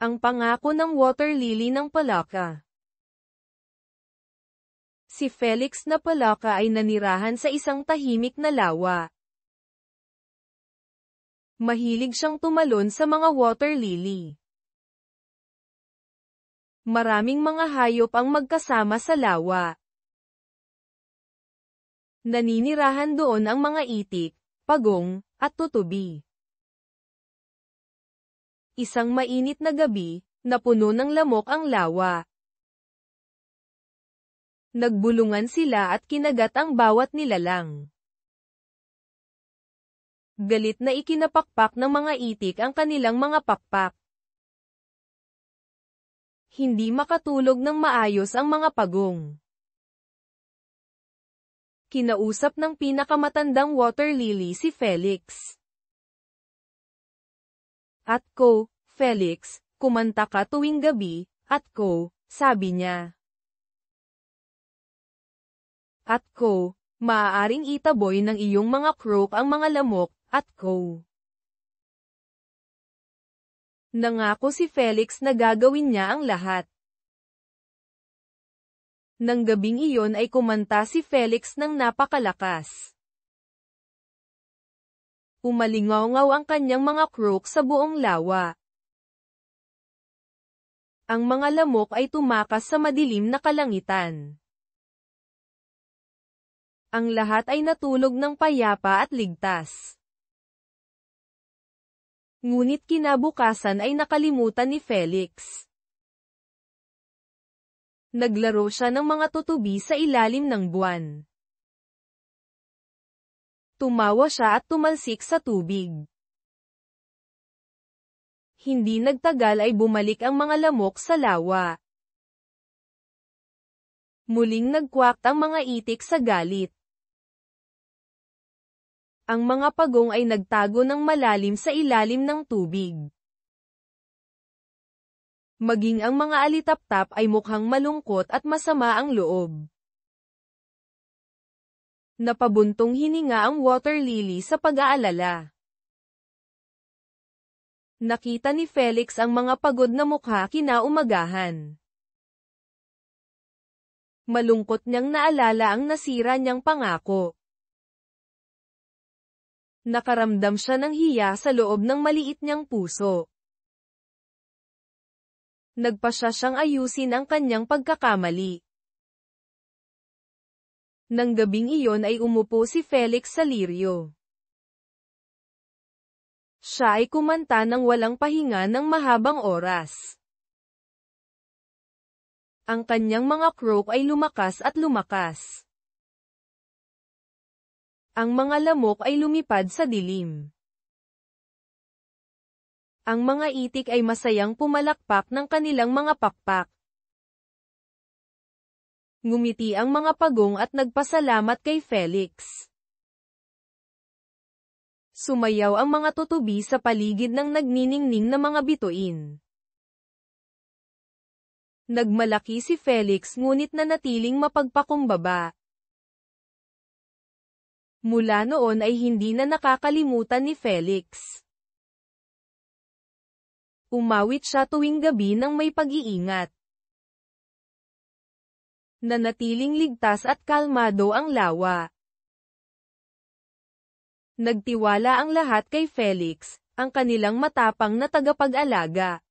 Ang pangako ng water lily ng palaka. Si Felix na palaka ay nanirahan sa isang tahimik na lawa. Mahilig siyang tumalon sa mga water lily. Maraming mga hayop ang magkasama sa lawa. Naninirahan doon ang mga itik, pagong, at tutubi. Isang mainit na gabi, napuno ng lamok ang lawa. Nagbulungan sila at kinagat ang bawat nilalang. Galit na ikinapakpak ng mga itik ang kanilang mga pakpak. Hindi makatulog ng maayos ang mga pagong. Kinausap ng pinakamatandang water lily si Felix. At ko, Felix, kumanta ka tuwing gabi, at ko, sabi niya. At ko, maaaring itaboy ng iyong mga croak ang mga lamok, at ko. Nangako si Felix na gagawin niya ang lahat. Nang gabing iyon ay kumanta si Felix ng napakalakas. Umalingaw-ngaw ang kanyang mga croak sa buong lawa. Ang mga lamok ay tumakas sa madilim na kalangitan. Ang lahat ay natulog ng payapa at ligtas. Ngunit kinabukasan ay nakalimutan ni Felix. Naglaro siya ng mga tutubi sa ilalim ng buwan. Tumawa siya at tumalsik sa tubig. Hindi nagtagal ay bumalik ang mga lamok sa lawa. Muling nagkwak ang mga itik sa galit. Ang mga pagong ay nagtago ng malalim sa ilalim ng tubig. Maging ang mga alitaptap ay mukhang malungkot at masama ang loob. Napabuntong hininga ang water lily sa pag-aalala. Nakita ni Felix ang mga pagod na mukha kinaumagahan. Malungkot niyang naalala ang nasira niyang pangako. Nakaramdam siya ng hiya sa loob ng maliit niyang puso. Nagpasya siyang ayusin ang kanyang pagkakamali. Nang gabing iyon ay umupo si Felix sa liryo. Siya ay kumanta ng walang pahinga ng mahabang oras. Ang kanyang mga croak ay lumakas at lumakas. Ang mga lamok ay lumipad sa dilim. Ang mga itik ay masayang pumalakpak ng kanilang mga pakpak. Ngumiti ang mga pagong at nagpasalamat kay Felix. Sumayaw ang mga tutubi sa paligid ng nagniningning na mga bituin. Nagmalaki si Felix ngunit nanatiling mapagpakumbaba. Mula noon ay hindi na nakakalimutan ni Felix. Umawit siya tuwing gabi nang may pag-iingat. Nanatiling ligtas at kalmado ang lawa. Nagtiwala ang lahat kay Felix, ang kanilang matapang na tagapag-alaga.